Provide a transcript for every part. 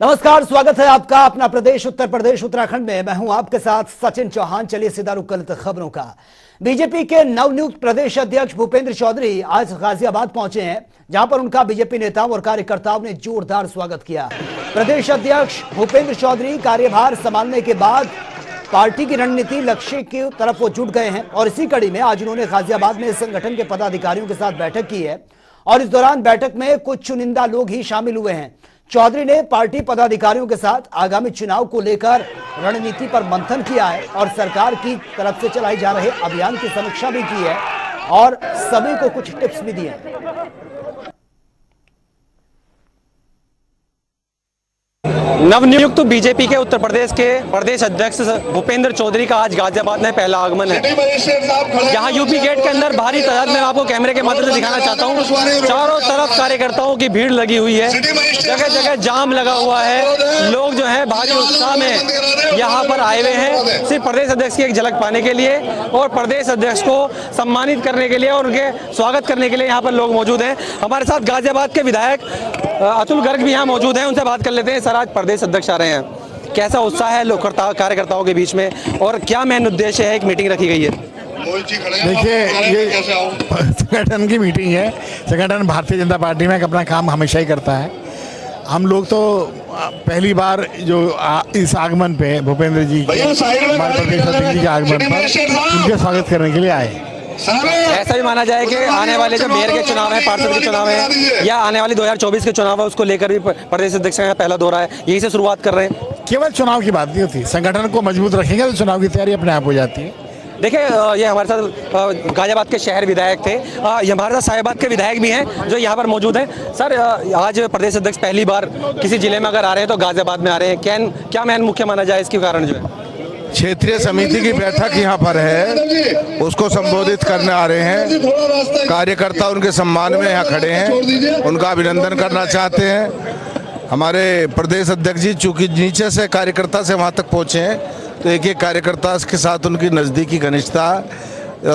नमस्कार, स्वागत है आपका अपना प्रदेश उत्तर प्रदेश उत्तराखंड में। मैं हूं आपके साथ सचिन चौहान। चलिए सीधा रुख करते खबरों का। बीजेपी के नवनियुक्त प्रदेश अध्यक्ष भूपेंद्र चौधरी आज गाजियाबाद पहुंचे हैं, जहां पर उनका बीजेपी नेताओं और कार्यकर्ताओं ने जोरदार स्वागत किया। प्रदेश अध्यक्ष भूपेंद्र चौधरी कार्यभार संभालने के बाद पार्टी की रणनीति लक्ष्य की तरफ वो जुट गए हैं और इसी कड़ी में आज उन्होंने गाजियाबाद में संगठन के पदाधिकारियों के साथ बैठक की है और इस दौरान बैठक में कुछ चुनिंदा लोग ही शामिल हुए हैं। चौधरी ने पार्टी पदाधिकारियों के साथ आगामी चुनाव को लेकर रणनीति पर मंथन किया है और सरकार की तरफ से चलाए जा रहे अभियान की समीक्षा भी की है और सभी को कुछ टिप्स भी दिए हैं। नवनियुक्त बीजेपी के उत्तर प्रदेश के प्रदेश अध्यक्ष भूपेंद्र चौधरी का आज गाजियाबाद में पहला आगमन है। यहाँ यूपी गेट के अंदर भारी तादाद में आपको कैमरे के माध्यम से दिखाना चाहता हूँ। चारों तरफ कार्यकर्ताओं की भीड़ लगी हुई है, जगह जगह जाम लगा हुआ है। लोग जो है भारी उत्साह में यहाँ पर आए हुए हैं सिर्फ प्रदेश अध्यक्ष की एक झलक पाने के लिए और प्रदेश अध्यक्ष को सम्मानित करने के लिए और उनके स्वागत करने के लिए यहाँ पर लोग मौजूद हैं। हमारे साथ गाजियाबाद के विधायक अतुल गर्ग भी यहाँ मौजूद हैं, उनसे बात कर लेते हैं। सर, आज प्रदेश अध्यक्ष आ रहे हैं, कैसा उत्साह है लोग कार्यकर्ताओं के बीच में और क्या मेन उद्देश्य है? एक मीटिंग रखी गई है। देखिए, ये संगठन की मीटिंग है। संगठन भारतीय जनता पार्टी में अपना काम हमेशा ही करता है। हम लोग तो पहली बार जो इस आगमन पे भूपेंद्र जी हमारे प्रदेश अध्यक्ष जी के आगमन पर उनके स्वागत करने के लिए आए। ऐसा भी माना जाए कि आने वाले जो मेयर के चुनाव है, पार्षद के चुनाव है या आने वाली 2024 के चुनाव है, उसको लेकर भी प्रदेश अध्यक्ष का पहला दौरा है, यही से शुरुआत कर रहे हैं। केवल चुनाव की बात नहीं होती, संगठन को मजबूत रखेंगे तो चुनाव की तैयारी अपने आप हो जाती है। देखिए, ये हमारे साथ गाजियाबाद के शहर विधायक थे, ये हमारे साथ साहिबाद के विधायक भी हैं जो यहाँ पर मौजूद हैं। सर, आज प्रदेश अध्यक्ष पहली बार किसी जिले में अगर आ रहे हैं तो गाजियाबाद में आ रहे हैं, क्या मेन मुख्य माना जाए इसके कारण? जो है क्षेत्रीय समिति की बैठक यहाँ पर है, उसको संबोधित करने आ रहे हैं। कार्यकर्ता उनके सम्मान में यहाँ खड़े हैं, उनका अभिनंदन करना चाहते हैं। हमारे प्रदेश अध्यक्ष जी चूंकि नीचे से कार्यकर्ता से वहाँ तक पहुँचे हैं तो एक एक कार्यकर्ता के साथ उनकी नज़दीकी घनिष्ठता,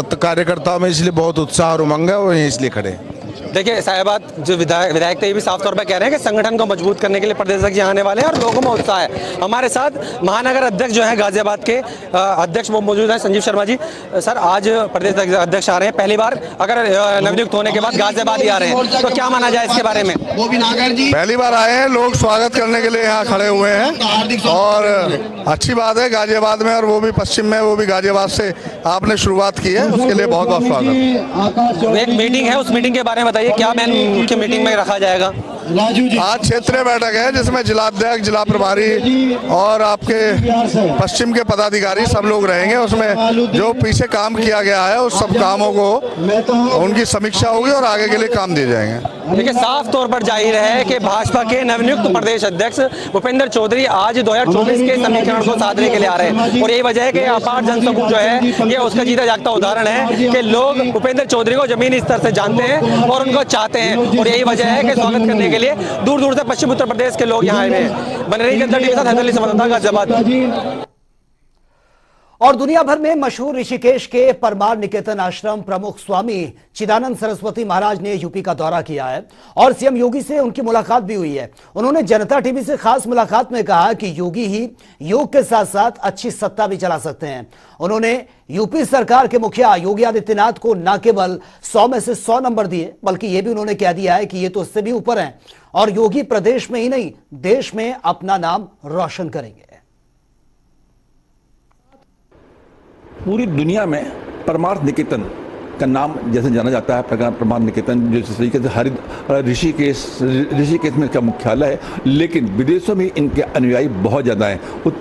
तो कार्यकर्ताओं में इसलिए बहुत उत्साह और उमंग है, वो इसलिए खड़े हैं। देखिए, साहिबाद जो विधायक थे ये भी साफ तौर पर कह रहे हैं कि संगठन को मजबूत करने के लिए प्रदेश अध्यक्ष आने वाले हैं और लोगों में उत्साह है। हमारे साथ महानगर अध्यक्ष जो है गाजियाबाद के अध्यक्ष वो मौजूद हैं, संजीव शर्मा जी। सर, आज प्रदेश अध्यक्ष आ रहे हैं पहली बार, अगर नवनियुक्त होने के बाद गाजियाबाद ही आ रहे हैं तो क्या माना जाए इसके बारे में? पहली बार आए हैं, लोग स्वागत करने के लिए यहाँ खड़े हुए हैं और अच्छी बात है गाजियाबाद में, और वो भी पश्चिम में, वो भी गाजियाबाद से आपने शुरुआत की है, उसके लिए बहुत बहुत स्वागत। एक मीटिंग है, उस मीटिंग के बारे में बताइए, क्या मेन मुख्य मीटिंग में रखा जाएगा? आज क्षेत्रीय बैठक है जिसमें जिलाध्यक्ष, जिला प्रभारी और आपके पश्चिम के पदाधिकारी सब लोग रहेंगे। उसमें जो पीछे काम किया गया है उस सब कामों को उनकी समीक्षा होगी और आगे के लिए काम दिए जाएंगे। देखिए, साफ तौर पर जाहिर है कि भाजपा के नवनियुक्त प्रदेश अध्यक्ष भूपेंद्र चौधरी आज 2024 के समीकरण को साधने के लिए आ रहे हैं और यही वजह है कि अपार जनसमूह जो है ये उसका जीता जागता उदाहरण है कि लोग भूपेंद्र चौधरी को जमीनी स्तर से जानते हैं और उनको चाहते हैं और यही वजह है कि स्वागत करने के लिए दूर दूर से पश्चिम उत्तर प्रदेश के लोग यहाँ आए हुए हैं। बने रही जनता टीवी के साथ हैदर संवाददाता गाजियाबाद। और दुनिया भर में मशहूर ऋषिकेश के परमार निकेतन आश्रम प्रमुख स्वामी चिदानंद सरस्वती महाराज ने यूपी का दौरा किया है और सीएम योगी से उनकी मुलाकात भी हुई है। उन्होंने जनता टीवी से खास मुलाकात में कहा कि योगी ही योग के साथ साथ अच्छी सत्ता भी चला सकते हैं। उन्होंने यूपी सरकार के मुखिया योगी आदित्यनाथ को न केवल 100 में से 100 नंबर दिए, बल्कि ये भी उन्होंने कह दिया है कि ये तो इससे भी ऊपर हैं और योगी प्रदेश में ही नहीं देश में अपना नाम रोशन करेंगे। पूरी दुनिया में परमार्थ निकेतन का नाम जैसे जाना जाता है, परमार्थ निकेतन जिस तरीके से ऋषिकेश में इसका मुख्यालय है, लेकिन विदेशों में इनके अनुयायी बहुत ज़्यादा हैं।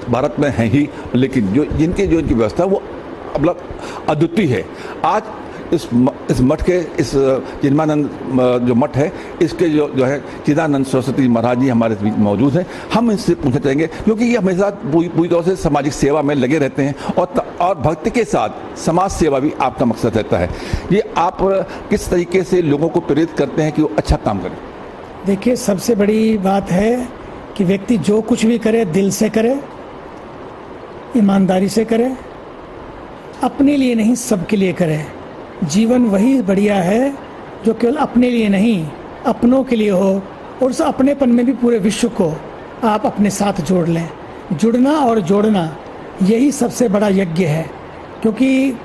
भारत में हैं ही, लेकिन जो इनकी व्यवस्था वो मतलब अद्वितीय है। आज इस मठ के, इस चिन्मानंद जो मठ है, इसके जो है चिदानंद सरस्वती महाराज जी हमारे बीच मौजूद हैं। हम इनसे पूछना चाहेंगे क्योंकि ये हमेशा पूरी तौर से सामाजिक सेवा में लगे रहते हैं और भक्ति के साथ समाज सेवा भी आपका मकसद रहता है। ये आप किस तरीके से लोगों को प्रेरित करते हैं कि वो अच्छा काम करें? देखिए, सबसे बड़ी बात है कि व्यक्ति जो कुछ भी करे दिल से करे, ईमानदारी से करे, अपने लिए नहीं सबके लिए करे। जीवन वही बढ़िया है जो केवल अपने लिए नहीं अपनों के लिए हो और उस अपनेपन में भी पूरे विश्व को आप अपने साथ जोड़ लें। जुड़ना और जोड़ना यही सबसे बड़ा यज्ञ है, क्योंकि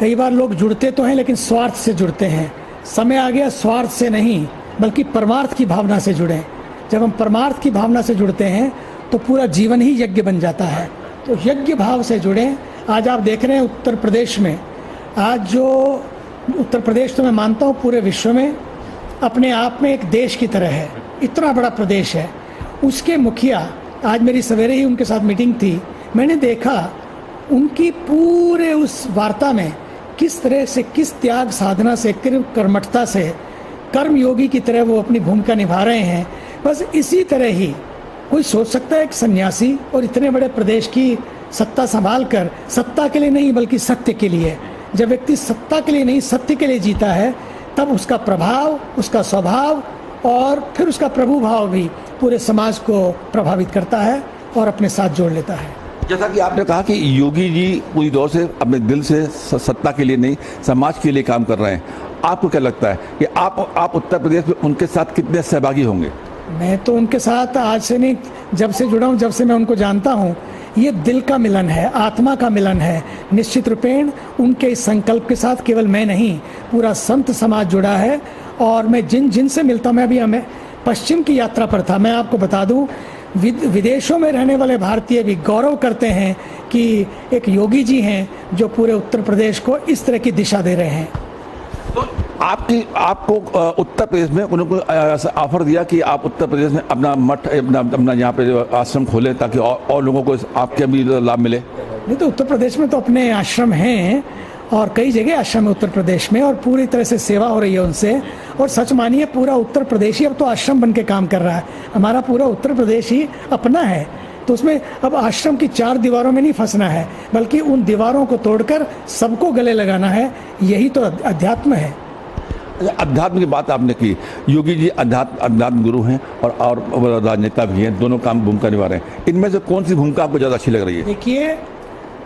कई बार लोग जुड़ते तो हैं लेकिन स्वार्थ से जुड़ते हैं। समय आ गया स्वार्थ से नहीं बल्कि परमार्थ की भावना से जुड़ें। जब हम परमार्थ की भावना से जुड़ते हैं तो पूरा जीवन ही यज्ञ बन जाता है। तो यज्ञ भाव से जुड़ें। आज आप देख रहे हैं उत्तर प्रदेश में, आज जो उत्तर प्रदेश तो मैं मानता हूँ पूरे विश्व में अपने आप में एक देश की तरह है, इतना बड़ा प्रदेश है। उसके मुखिया, आज मेरी सवेरे ही उनके साथ मीटिंग थी, मैंने देखा उनकी पूरे उस वार्ता में किस तरह से, किस त्याग साधना से, कर्मठता से, कर्म योगी की तरह वो अपनी भूमिका निभा रहे हैं। बस इसी तरह ही कोई सोच सकता है एक सन्यासी और इतने बड़े प्रदेश की सत्ता संभाल कर, सत्ता के लिए नहीं बल्कि सत्य के लिए, जब व्यक्ति सत्ता के लिए नहीं सत्य के लिए जीता है तब उसका प्रभाव, उसका स्वभाव और फिर उसका प्रभु भाव भी पूरे समाज को प्रभावित करता है और अपने साथ जोड़ लेता है। जैसा कि आपने कहा कि योगी जी पूरी तौर से अपने दिल से सत्ता के लिए नहीं समाज के लिए काम कर रहे हैं, आपको क्या लगता है कि आप उत्तर प्रदेश में उनके साथ कितने सहभागी होंगे? मैं तो उनके साथ आज से नहीं, जब से जुड़ा हूँ, जब से मैं उनको जानता हूँ, ये दिल का मिलन है, आत्मा का मिलन है। निश्चित रूपेण उनके इस संकल्प के साथ केवल मैं नहीं, पूरा संत समाज जुड़ा है। और मैं जिन से मिलता हूँ, मैं अभी हमें पश्चिम की यात्रा पर था, मैं आपको बता दूँ विदेशों में रहने वाले भारतीय भी गौरव करते हैं कि एक योगी जी हैं जो पूरे उत्तर प्रदेश को इस तरह की दिशा दे रहे हैं। तो आपको उत्तर प्रदेश में उन्होंने ऑफर दिया कि आप उत्तर प्रदेश में अपना मठ, अपना यहाँ पे जो आश्रम खोले ताकि और लोगों को आपके भी लाभ मिले? नहीं, तो उत्तर प्रदेश में तो अपने आश्रम हैं और कई जगह आश्रम है उत्तर प्रदेश में और पूरी तरह से सेवा हो रही है उनसे। और सच मानिए पूरा उत्तर प्रदेश ही अब तो आश्रम बन के काम कर रहा है। हमारा पूरा उत्तर प्रदेश ही अपना है, तो उसमें अब आश्रम की 4 दीवारों में नहीं फंसना है बल्कि उन दीवारों को तोड़कर सबको गले लगाना है। यही तो अध्यात्म है। अध्यात्म की बात आपने की, योगी जी अध्यात्म गुरु हैं और राजनेता भी हैं, दोनों काम भूमिका निभा रहे हैं। इनमें से कौन सी भूमिका आपको ज़्यादा अच्छी लग रही है? देखिए,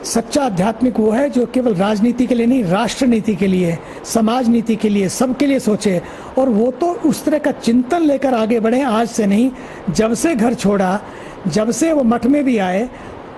सच्चा आध्यात्मिक वो है जो केवल राजनीति के लिए नहीं, राष्ट्र नीति के लिए, समाज नीति के लिए, सबके लिए सोचे। और वो तो उस तरह का चिंतन लेकर आगे बढ़े, आज से नहीं, जब से घर छोड़ा, जब से वो मठ में भी आए,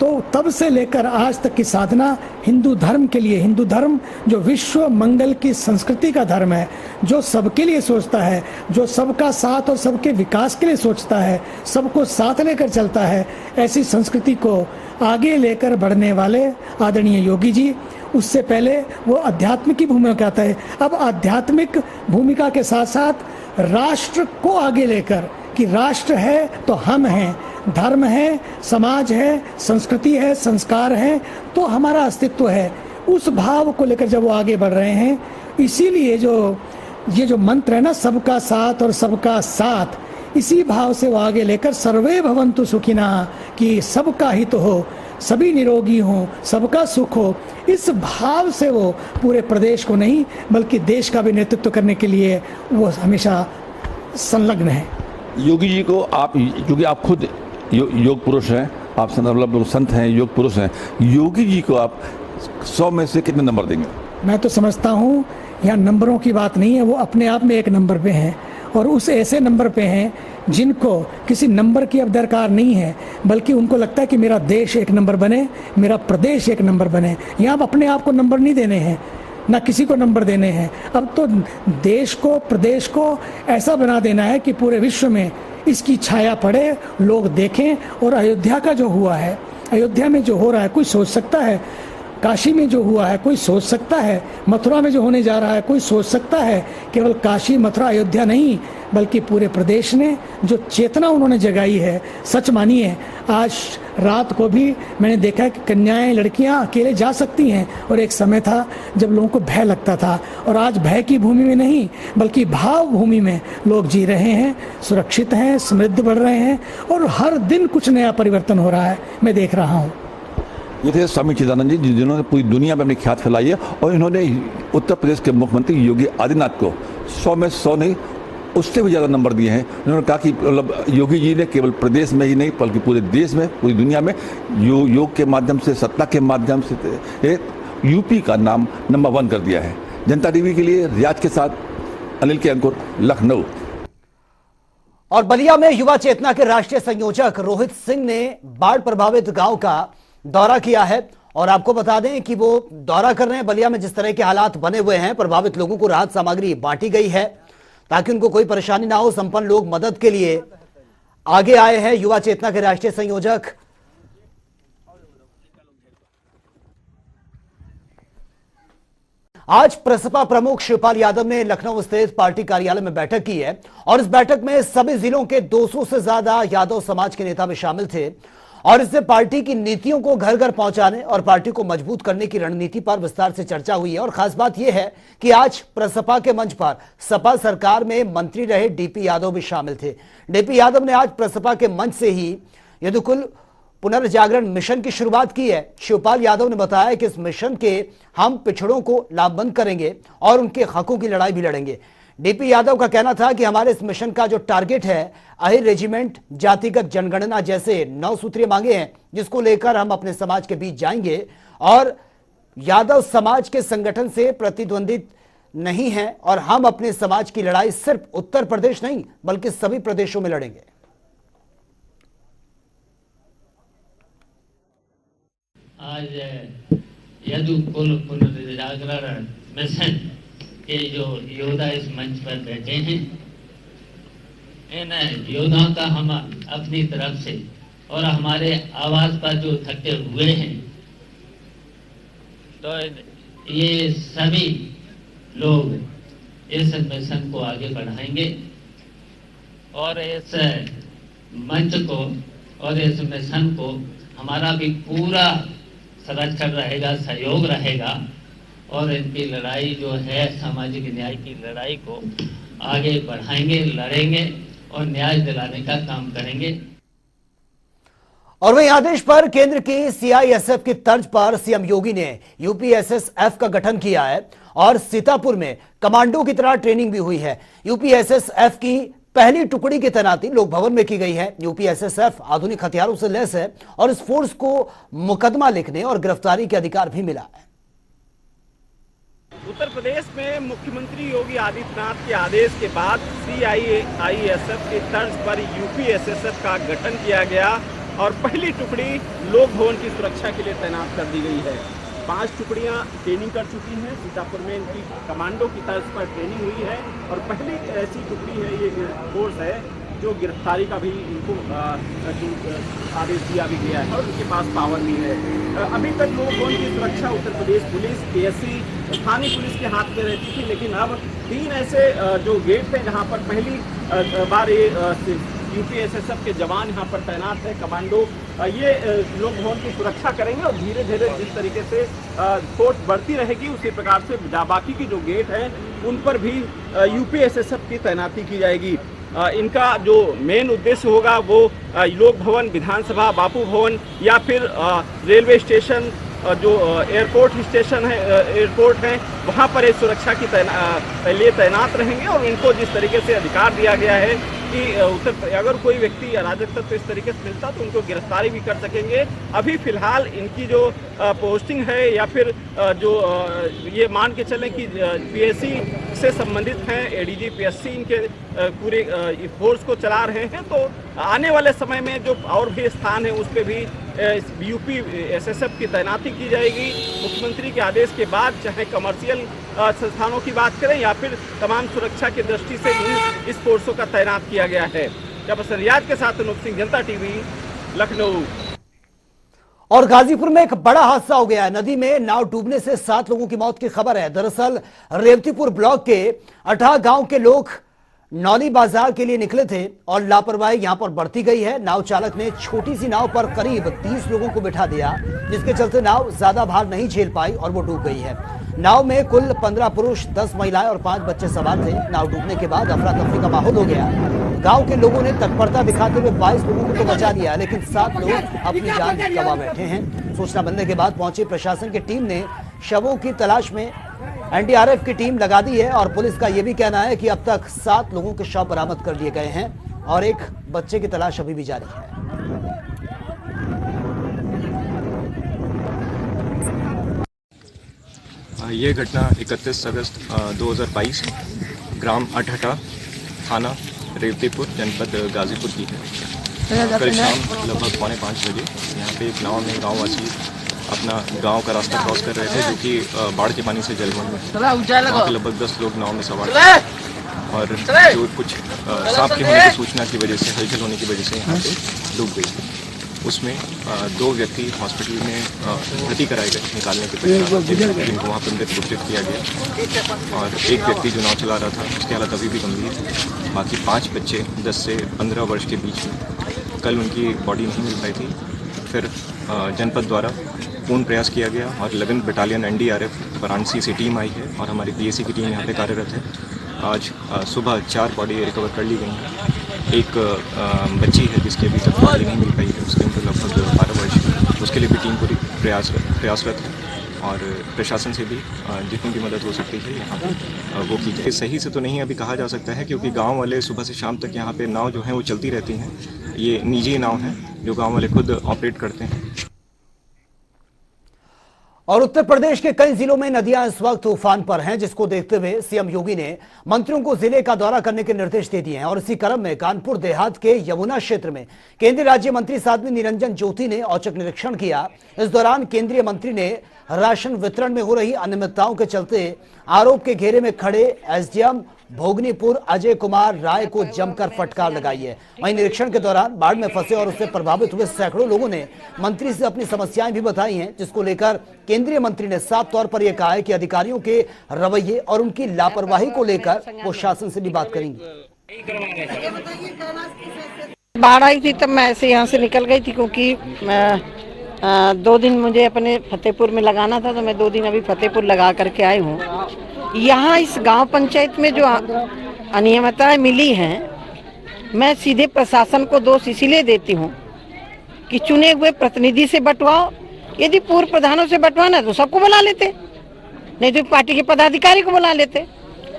तो तब से लेकर आज तक की साधना हिंदू धर्म के लिए, हिंदू धर्म जो विश्व मंगल की संस्कृति का धर्म है, जो सबके लिए सोचता है, जो सबका साथ और सबके विकास के लिए सोचता है, सबको साथ लेकर चलता है, ऐसी संस्कृति को आगे लेकर बढ़ने वाले आदरणीय योगी जी, उससे पहले वो आध्यात्मिक की भूमिका करता है। अब आध्यात्मिक भूमिका के साथ साथ राष्ट्र को आगे लेकर कि राष्ट्र है तो हम हैं, धर्म है, समाज है, संस्कृति है, संस्कार है, तो हमारा अस्तित्व है। उस भाव को लेकर जब वो आगे बढ़ रहे हैं, इसीलिए ये जो मंत्र है ना, सबका साथ और सबका साथ, इसी भाव से वो आगे लेकर सर्वे भवन्तु सुखिनः कि सबका हित हो, सभी निरोगी हों, सबका सुख हो, इस भाव से वो पूरे प्रदेश को नहीं बल्कि देश का भी नेतृत्व करने के लिए वो हमेशा संलग्न है। योगी जी को आप, क्योंकि आप खुद योग पुरुष हैं, आप मतलब संत हैं, योग पुरुष हैं, योगी जी को आप 100 में से कितने नंबर देंगे? मैं तो समझता हूँ यहाँ नंबरों की बात नहीं है, वो अपने आप में एक नंबर पे हैं और उस ऐसे नंबर पे हैं जिनको किसी नंबर की अब दरकार नहीं है, बल्कि उनको लगता है कि मेरा देश एक नंबर बने, मेरा प्रदेश एक नंबर बने। यहाँ अपने आप को नंबर नहीं देने हैं, ना किसी को नंबर देने हैं। अब तो देश को, प्रदेश को ऐसा बना देना है कि पूरे विश्व में इसकी छाया पड़े, लोग देखें। और अयोध्या का जो हुआ है, अयोध्या में जो हो रहा है, कोई सोच सकता है? काशी में जो हुआ है कोई सोच सकता है? मथुरा में जो होने जा रहा है कोई सोच सकता है? केवल काशी, मथुरा, अयोध्या नहीं बल्कि पूरे प्रदेश ने जो चेतना उन्होंने जगाई है, सच मानिए आज रात को भी मैंने देखा कि कन्याएं, लड़कियां अकेले जा सकती हैं। और एक समय था जब लोगों को भय लगता था, और आज भय की भूमि में नहीं बल्कि भाव भूमि में लोग जी रहे हैं, सुरक्षित हैं, समृद्ध बढ़ रहे हैं और हर दिन कुछ नया परिवर्तन हो रहा है, मैं देख रहा हूँ। ये थे स्वामी चिदानंद जी, जिन्होंने पूरी दुनिया में अपनी ख्यात फैलाई है और इन्होंने उत्तर प्रदेश के मुख्यमंत्री योगी आदित्यनाथ को 100 में 100 नहीं, उससे भी ज़्यादा नंबर दिए हैं। उन्होंने कहा कि मतलब योगी जी ने केवल प्रदेश में ही नहीं बल्कि पूरे देश में, पूरी दुनिया में योग के माध्यम से, सत्ता के माध्यम से यूपी का नाम नंबर 1 कर दिया है। जनता टीवी के लिए रियाज के साथ अनिल के अंकुर, लखनऊ। और बलिया में युवा चेतना के राष्ट्रीय संयोजक रोहित सिंह ने बाढ़ प्रभावित गांव का दौरा किया है और आपको बता दें कि वो दौरा कर रहे हैं। बलिया में जिस तरह के हालात बने हुए हैं, प्रभावित लोगों को राहत सामग्री बांटी गई है ताकि उनको कोई परेशानी ना हो। संपन्न लोग मदद के लिए आगे आए हैं। युवा चेतना के राष्ट्रीय संयोजक आज प्रसपा प्रमुख शिवपाल यादव ने लखनऊ स्थित पार्टी कार्यालय में बैठक की है और इस बैठक में सभी जिलों के 200 से ज्यादा यादव समाज के नेता भी शामिल थे और इससे पार्टी की नीतियों को घर घर पहुंचाने और पार्टी को मजबूत करने की रणनीति पर विस्तार से चर्चा हुई है। और खास बात यह है कि आज प्रसपा के मंच पर सपा सरकार में मंत्री रहे डीपी यादव भी शामिल थे। डीपी यादव ने आज प्रसपा के मंच से ही यदुकुल पुनर्जागरण मिशन की शुरुआत की है। शिवपाल यादव ने बताया कि इस मिशन के हम पिछड़ों को लाभबंद करेंगे और उनके हकों की लड़ाई भी लड़ेंगे। डीपी यादव का कहना था कि हमारे इस मिशन का जो टारगेट है, अहिर रेजिमेंट, जातिगत जनगणना जैसे 9 सूत्रीय मांगे हैं, जिसको लेकर हम अपने समाज के बीच जाएंगे और यादव समाज के संगठन से प्रतिद्वंदित नहीं है और हम अपने समाज की लड़ाई सिर्फ उत्तर प्रदेश नहीं बल्कि सभी प्रदेशों में लड़ेंगे। आज यदुकुल पुनर्जागरण मिशन के जो योद्धा इस मंच पर बैठे हैं, इन योद्धाओं का हम अपनी तरफ से और हमारे आवाज पर जो थके हुए हैं, तो ये सभी लोग इस मिशन को आगे बढ़ाएंगे और इस मंच को और इस मिशन को हमारा भी पूरा संरक्षण रहेगा, सहयोग रहेगा और इनकी लड़ाई जो है सामाजिक न्याय की लड़ाई को आगे बढ़ाएंगे, लड़ेंगे और न्याय दिलाने का काम करेंगे। और वहीं आदेश पर केंद्र की सीआईएसएफ की तर्ज पर सीएम योगी ने यूपीएसएसएफ का गठन किया है और सीतापुर में कमांडो की तरह ट्रेनिंग भी हुई है। यूपीएसएसएफ की पहली टुकड़ी की तैनाती लोक भवन में की गई है। यूपीएसएसएफ आधुनिक हथियारों से लैस है और इस फोर्स को मुकदमा लिखने और गिरफ्तारी के अधिकार भी मिला है। उत्तर प्रदेश में मुख्यमंत्री योगी आदित्यनाथ के आदेश के बाद सीआईएसएफ की तर्ज पर यूपीएसएसएफ का गठन किया गया और पहली टुकड़ी लोक भवन की सुरक्षा के लिए तैनात कर दी गई है। 5 टुकड़ियां ट्रेनिंग कर चुकी हैं। सीतापुर में इनकी कमांडो की तर्ज पर ट्रेनिंग हुई है और पहली ऐसी टुकड़ी है, ये फोर्स है जो गिरफ्तारी का भी इनको आदेश दिया भी गया है और उनके पास पावर भी है। अभी तक लोक भवन की सुरक्षा उत्तर प्रदेश पुलिस, पीएससी, स्थानीय पुलिस के हाथ में रहती थी, लेकिन अब 3 ऐसे जो गेट थे जहां पर पहली बार ये यूपीएसएसएफ के जवान यहाँ पर तैनात है, कमांडो, ये लोक भवन की सुरक्षा करेंगे और धीरे धीरे जिस तरीके से फोर्स बढ़ती रहेगी उसी प्रकार से बाकी की जो गेट हैं उन पर भी यूपीएसएसएफ की तैनाती की जाएगी। इनका जो मेन उद्देश्य होगा वो लोक भवन, विधानसभा, बापू भवन या फिर रेलवे स्टेशन, जो एयरपोर्ट स्टेशन है, एयरपोर्ट है, वहाँ पर इस सुरक्षा की लिए तैनात रहेंगे और इनको जिस तरीके से अधिकार दिया गया है कि अगर कोई व्यक्ति अराजक तत्व इस तरीके से मिलता तो उनको गिरफ्तारी भी कर सकेंगे। अभी फिलहाल इनकी जो पोस्टिंग है या फिर जो ये मान के चलें कि पीएससी से संबंधित हैं, एडीजी पीएससी इनके पूरे फोर्स को चला रहे हैं, तो आने वाले समय में जो और भी स्थान है उस पर भी यूपीएसएसएफ की तैनाती की जाएगी। मुख्यमंत्री के आदेश के बाद चाहे कमर्शियल संस्थानों की बात करें या फिर तमाम सुरक्षा की दृष्टि से इस फोर्सों का तैनात किया गया है। जब रियाज के साथ अनूप सिंह, जनता टीवी, लखनऊ। और गाजीपुर में एक बड़ा हादसा हो गया है। नदी में नाव डूबने से 7 लोगों की मौत की खबर है। दरअसल रेवतीपुर ब्लॉक के 18 गांव के लोग नौली बाजार के लिए निकले थे और लापरवाही यहां पर बढ़ती गई है। नाव चालक ने छोटी सी नाव पर करीब 30 लोगों को बिठा दिया, जिसके चलते नाव ज्यादा भार नहीं झेल पाई और वो डूब गई है। नाव में कुल 15 पुरुष, 10 महिलाएं और 5 बच्चे सवार थे। नाव डूबने के बाद अफरा तफरी का माहौल हो गया। गांव के लोगों ने तत्परता दिखाते हुए 22 लोगों को तो बचा लिया, लेकिन 7 लोग अपनी जान गंवा बैठे हैं। सूचना मिलने के बाद पहुंची प्रशासन की टीम ने शवों की तलाश में एनडीआरएफ की टीम लगा दी है और पुलिस का यह भी कहना है कि अब तक 7 लोगों के शव बरामद कर लिए गए हैं और एक बच्चे की तलाश अभी भी जारी है। ये घटना 31 अगस्त 2022 ग्राम अठहटा, थाना रेवतीपुर जनपद गाजीपुर की है। कल शाम लगभग 4:45 बजे यहाँ पे एक नाव में गाँववासी अपना गांव का रास्ता क्रॉस कर रहे थे, जो कि बाढ़ के पानी से जलमग्न है। वहाँ पे लगभग 10 लोग नाव में सवार थे और जो कुछ सांप के होने की सूचना की वजह से, हलचल होने की वजह से यहाँ पे डूब गई। उसमें 2 व्यक्ति हॉस्पिटल में भर्ती कराए गए निकालने के पश्चात, जिनको वहाँ पर मृत घोषित किया गया। और एक व्यक्ति जो नाव चला रहा था उसकी हालत अभी भी गंभीर है। बाकी 5 बच्चे 10 से 15 वर्ष के बीच में, कल उनकी बॉडी नहीं मिल पाई थी। फिर जनपद द्वारा पूर्ण प्रयास किया गया और लगन बटालियन NDRF वाराणसी से टीम आई है और हमारी PAC की टीम यहाँ पे कार्यरत है। आज सुबह 4 बॉडी रिकवर कर ली गई हैं। एक बच्ची है जिसकी अभी तक बॉडी नहीं मिल पाई है, उसकी उम्र लगभग 12 वर्ष है। उसके लिए भी टीम पूरी प्रयासरत है और प्रशासन से भी जितनी भी मदद हो सकती है यहाँ पर वो की जाए। सही से तो नहीं अभी कहा जा सकता है, क्योंकि गांव वाले सुबह से शाम तक यहाँ पे नाव जो है वो चलती रहती हैं। ये निजी नाव हैं जो गांव वाले खुद ऑपरेट करते हैं। और उत्तर प्रदेश के कई जिलों में नदियां इस वक्त उफान पर हैं, जिसको देखते हुए सीएम योगी ने मंत्रियों को जिले का दौरा करने के निर्देश दे दिए हैं। और इसी क्रम में कानपुर देहात के यमुना क्षेत्र में केंद्रीय राज्य मंत्री साध्वी निरंजन ज्योति ने औचक निरीक्षण किया। इस दौरान केंद्रीय मंत्री ने राशन वितरण में हो रही अनियमितताओं के चलते आरोप के घेरे में खड़े SDM भोगनीपुर अजय कुमार राय को जमकर फटकार लगाई है। वहीं निरीक्षण के दौरान बाढ़ में फंसे और उससे प्रभावित हुए सैकड़ों लोगों ने मंत्री से अपनी समस्याएं भी बताई हैं, जिसको लेकर केंद्रीय मंत्री ने साफ तौर पर यह कहा है कि अधिकारियों के रवैये और उनकी लापरवाही को लेकर वो शासन से भी बात करेंगे। बाढ़ आई थी तब मैं ऐसे यहाँ से निकल गई थी, क्योंकि 2 दिन मुझे अपने फतेहपुर में लगाना था, तो मैं 2 दिन अभी फतेहपुर लगा करके आई हूँ। यहाँ इस गांव पंचायत में जो अनियमितताएं मिली हैं, मैं सीधे प्रशासन को दोष इसीलिए देती हूँ कि चुने हुए प्रतिनिधि से बंटवाओ। यदि पूर्व प्रधानों से बंटवाना तो सबको बुला लेते, नहीं तो पार्टी के पदाधिकारी को बुला लेते।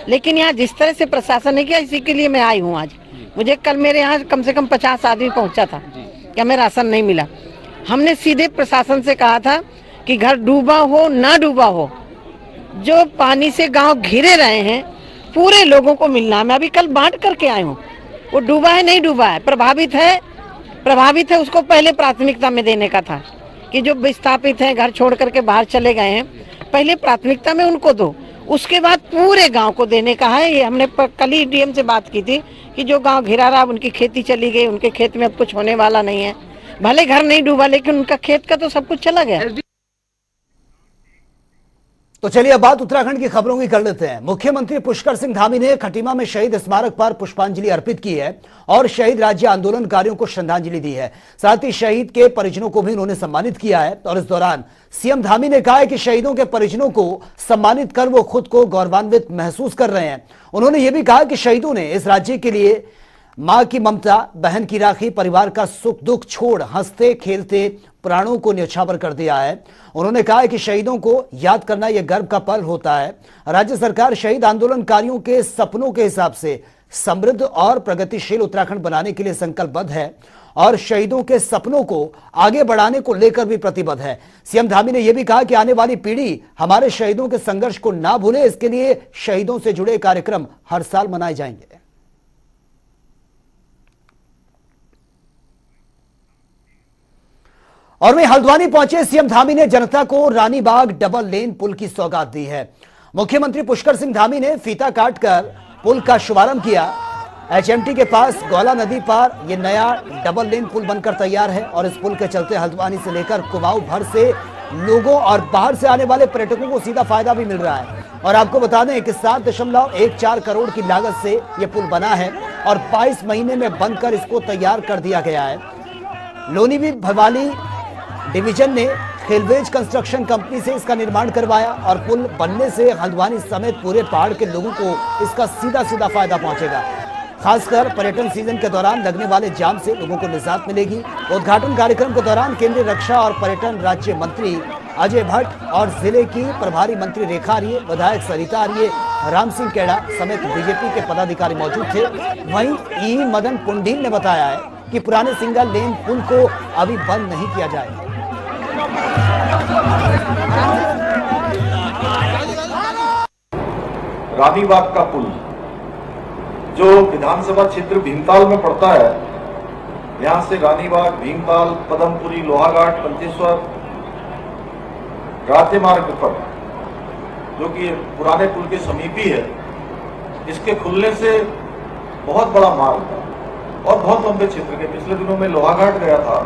लेकिन यहाँ जिस तरह से प्रशासन ने किया, इसी के लिए मैं आई हूँ आज। मुझे कल मेरे यहाँ कम से कम 50 आदमी पहुँचा था कि हमें राशन नहीं मिला। हमने सीधे प्रशासन से कहा था कि घर डूबा हो ना डूबा हो, जो पानी से गांव घिरे रहे हैं पूरे लोगों को मिलना है। मैं अभी कल बांट करके आई हूँ, वो डूबा है नहीं डूबा है, प्रभावित है उसको पहले प्राथमिकता में देने का था कि जो विस्थापित हैं, घर छोड़ करके बाहर चले गए हैं, पहले प्राथमिकता में उनको दो, उसके बाद पूरे गांव को देने का है। ये हमने कल ही DM से बात की थी कि जो गांव घिरा रहा, उनकी खेती चली गई, उनके खेत में अब कुछ होने वाला नहीं है। भले घर नहीं डूबा लेकिन उनका खेत का तो सब कुछ चला गया। तो चलिए अब बात उत्तराखंड की खबरों की कर लेते हैं। मुख्यमंत्री पुष्कर सिंह धामी ने खटीमा में शहीद स्मारक पर पुष्पांजलि अर्पित की है और शहीद राज्य आंदोलनकारियों को श्रद्धांजलि दी है। साथ ही शहीद के परिजनों को भी उन्होंने सम्मानित किया है। और इस दौरान सीएम धामी ने कहा है कि शहीदों के परिजनों को सम्मानित कर वो खुद को गौरवान्वित महसूस कर रहे हैं। उन्होंने ये भी कहा कि शहीदों ने इस राज्य के लिए मां की ममता, बहन की राखी, परिवार का सुख दुख छोड़ हंसते खेलते प्राणों को न्यौछावर कर दिया है। उन्होंने कहा है कि शहीदों को याद करना यह गर्व का पल होता है। राज्य सरकार शहीद आंदोलनकारियों के सपनों के हिसाब से समृद्ध और प्रगतिशील उत्तराखंड बनाने के लिए संकल्पबद्ध है और शहीदों के सपनों को आगे बढ़ाने को लेकर भी प्रतिबद्ध है। सीएम धामी ने यह भी कहा कि आने वाली पीढ़ी हमारे शहीदों के संघर्ष को ना भूले, इसके लिए शहीदों से जुड़े कार्यक्रम हर साल मनाए जाएंगे। और वहीं हल्द्वानी पहुंचे सीएम धामी ने जनता को रानीबाग डबल लेन पुल की सौगात दी है। मुख्यमंत्री पुष्कर सिंह धामी ने फीता काटकर पुल का शुभारंभ किया। HMT के पास गौला नदी पर यह नया डबल लेन पुल बनकर तैयार है और इस पुल के चलते हल्द्वानी से लेकर कुमाऊं भर से लोगों और बाहर से आने वाले पर्यटकों को सीधा फायदा भी मिल रहा है। और आपको बता दें कि 7.14 करोड़ की लागत से यह पुल बना है और 22 महीने में बनकर इसको तैयार कर दिया गया है। लोनी भवाली डिवीजन ने खेलवेज कंस्ट्रक्शन कंपनी से इसका निर्माण करवाया और पुल बनने से हल्द्वानी समेत पूरे पहाड़ के लोगों को इसका सीधा फायदा पहुंचेगा। खासकर पर्यटन सीजन के दौरान लगने वाले जाम से लोगों को निजात मिलेगी। उद्घाटन कार्यक्रम के दौरान केंद्रीय रक्षा और पर्यटन राज्य मंत्री अजय भट्ट और जिले की प्रभारी मंत्री रेखा आर्य, विधायक सरिता आर्य, राम सिंह केड़ा समेत बीजेपी के पदाधिकारी मौजूद थे। वहीं ई मदन पुंडील ने बताया है कि पुराने सिंगल लेन पुल को अभी बंद नहीं किया जाएगा। रानीबाग का पुल जो विधानसभा क्षेत्र भीमताल में पड़ता है, यहाँ से रानीबाग, भीमताल, पदमपुरी, लोहाघाट, पंचेश्वर राज्य मार्ग पर, जो कि पुराने पुल के समीप ही है, इसके खुलने से बहुत बड़ा मार्ग और बहुत लंबे क्षेत्र के। पिछले दिनों में लोहाघाट गया था,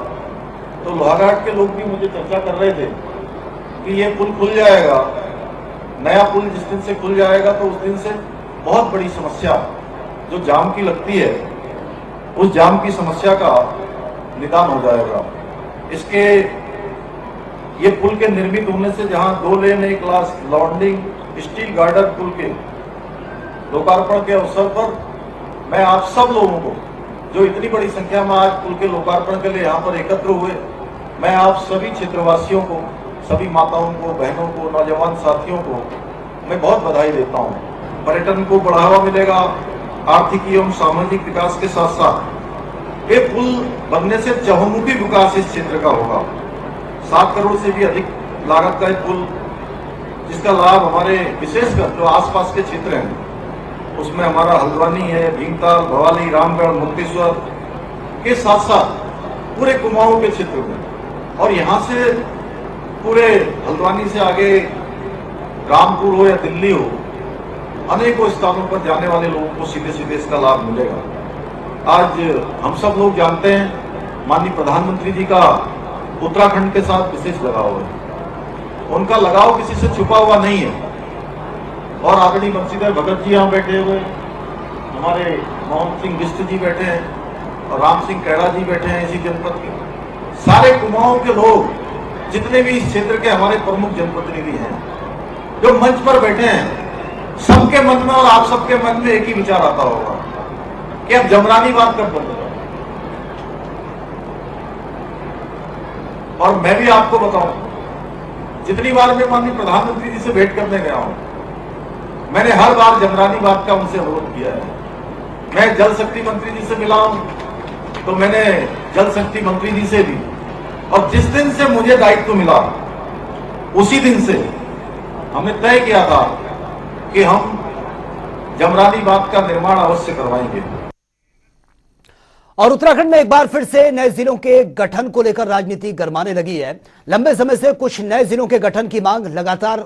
तो लोहाघाट के लोग भी मुझे चर्चा कर रहे थे कि ये पुल खुल जाएगा, नया पुल जिस दिन से खुल जाएगा तो उस दिन से बहुत बड़ी समस्या जो जाम की लगती है, उस जाम की समस्या का निदान हो जाएगा। इसके ये पुल के निर्मित होने से जहां 2 लेन 1 लॉन्डिंग स्टील गार्डर पुल के लोकार्पण के अवसर पर मैं आप सब लोगों को, जो इतनी बड़ी संख्या में आज पुल के लोकार्पण के लिए यहाँ पर एकत्र हुए, मैं आप सभी क्षेत्रवासियों को, सभी माताओं को, बहनों को, नौजवान साथियों को मैं बहुत बधाई देता हूँ। पर्यटन को बढ़ावा मिलेगा, आर्थिक एवं सामाजिक विकास के साथ साथ ये पुल बनने से चहुमुखी विकास इस क्षेत्र का होगा। 7 करोड़ से भी अधिक लागत का एक पुल, जिसका लाभ हमारे विशेषकर जो आसपास के क्षेत्र हैं, उसमें हमारा हल्द्वानी है, भीमताल, भवाली, रामगढ़, मुक्तेश्वर के साथ साथ पूरे कुमाऊं के क्षेत्र में, और यहाँ से पूरे हल्द्वानी से आगे रामपुर हो या दिल्ली हो, अनेकों स्थानों पर जाने वाले लोगों को सीधे सीधे इसका लाभ मिलेगा। आज हम सब लोग जानते हैं माननीय प्रधानमंत्री जी का उत्तराखंड के साथ विशेष लगाव है, उनका लगाव किसी से छुपा हुआ नहीं है। और आदरणीय बंशीधर भगत जी यहाँ बैठे हुए, हमारे मोहन सिंह बिष्ट जी बैठे हैं और राम सिंह कैड़ा जी बैठे हैं इसी जनपद के। सारे कुमाऊं के लोग, जितने भी इस क्षेत्र के हमारे प्रमुख जनप्रतिनिधि हैं, जो मंच पर बैठे हैं, सबके मन में और आप सबके मन में एक ही विचार आता होगा कि अब जमरानी बात कब बंद होगा। और मैं भी आपको बताऊं, जितनी बार मैं माननीय प्रधानमंत्री जी से भेंट करने गया हूं, मैंने हर बार जमरानी बात का उनसे अनुरोध किया है। मैं जल शक्ति मंत्री जी से मिला हूं तो मैंने जल शक्ति मंत्री जी से भी, और जिस दिन से मुझे दायित्व मिला उसी दिन से हमने तय किया था कि हम जमरानी बांध का निर्माण अवश्य करवाएंगे। और उत्तराखंड में एक बार फिर से नए जिलों के गठन को लेकर राजनीति गरमाने लगी है। लंबे समय से कुछ नए जिलों के गठन की मांग लगातार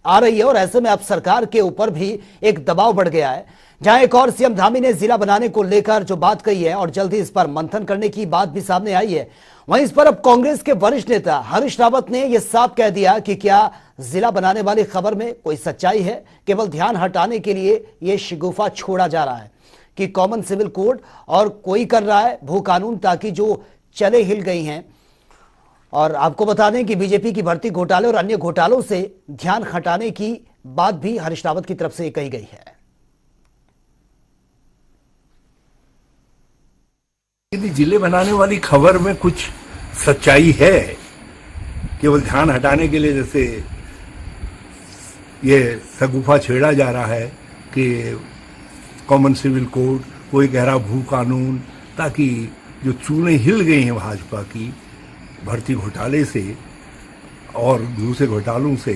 आ रही है और ऐसे में अब सरकार के ऊपर भी एक दबाव बढ़ गया है। जहां एक और सीएम धामी ने जिला बनाने को लेकर जो बात कही है और जल्द ही इस पर मंथन करने की बात भी सामने आई है, वहीं इस पर अब कांग्रेस के वरिष्ठ नेता हरीश रावत ने यह साफ कह दिया कि क्या जिला बनाने वाली खबर में कोई सच्चाई है, केवल ध्यान हटाने के लिए यह शिगुफा छोड़ा जा रहा है कि कॉमन सिविल कोड और कोई कर रहा है भू कानून ताकि जो चले हिल गई हैं। और आपको बता दें कि बीजेपी की भर्ती घोटाले और अन्य घोटालों से ध्यान हटाने की बात भी हरीश रावत की तरफ से कही गई है। यदि जिले बनाने वाली खबर में कुछ सच्चाई है, केवल ध्यान हटाने के लिए जैसे ये सगुफा छेड़ा जा रहा है कि कॉमन सिविल कोड, कोई कह रहा भू कानून, ताकि जो चूने हिल गई हैं भाजपा की भर्ती घोटाले से और दूसरे घोटालों से,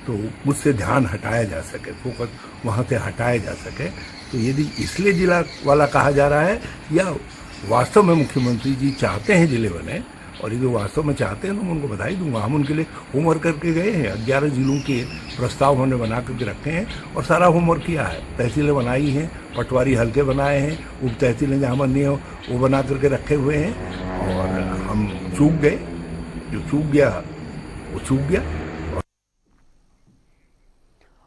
तो मुझसे ध्यान हटाया जा सके, फोकस वहाँ से हटाया जा सके। तो यदि इसलिए जिला वाला कहा जा रहा है या वास्तव में मुख्यमंत्री जी चाहते हैं जिले बने, और यदि वास्तव में चाहते हैं तो मैं उनको बधाई दूंगा। हम उनके लिए होमवर्क करके गए हैं, 11 जिलों के प्रस्ताव हमने बना करके रखे हैं और सारा होमवर्क किया है। तहसीलें बनाई हैं, पटवारी हल्के बनाए हैं, उप तहसीलें जहाँ बननी हो वो बना करके रखे हुए हैं। और हम चूक गए, जो चूक गया वो चूक गया।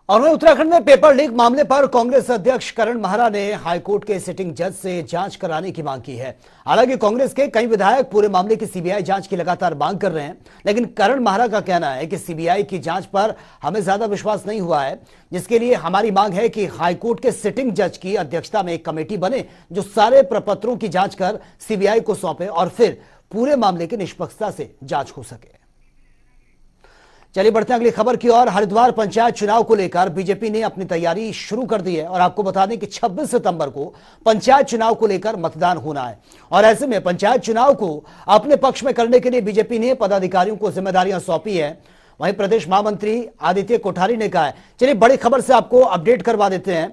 और वहीं उत्तराखंड में पेपर लीक मामले पर कांग्रेस अध्यक्ष करण महरा ने हाईकोर्ट के सिटिंग जज से जांच कराने की मांग की है। हालांकि कांग्रेस के कई विधायक पूरे मामले की सीबीआई जांच की लगातार मांग कर रहे हैं, लेकिन करण महरा का कहना है कि सीबीआई की जांच पर हमें ज्यादा विश्वास नहीं हुआ है, जिसके लिए हमारी मांग है कि हाईकोर्ट के सिटिंग जज की अध्यक्षता में एक कमेटी बने जो सारे प्रपत्रों की जांच कर सीबीआई को सौंपे और फिर पूरे मामले की निष्पक्षता से जांच हो सके। चलिए बढ़ते हैं अगली खबर की ओर। हरिद्वार पंचायत चुनाव को लेकर बीजेपी ने अपनी तैयारी शुरू कर दी है और आपको बता दें कि 26 सितंबर को पंचायत चुनाव को लेकर मतदान होना है और ऐसे में पंचायत चुनाव को अपने पक्ष में करने के लिए बीजेपी ने पदाधिकारियों को जिम्मेदारियां सौंपी है। वहीं प्रदेश महामंत्री आदित्य कोठारी ने कहा है। चलिए बड़ी खबर से आपको अपडेट करवा देते हैं।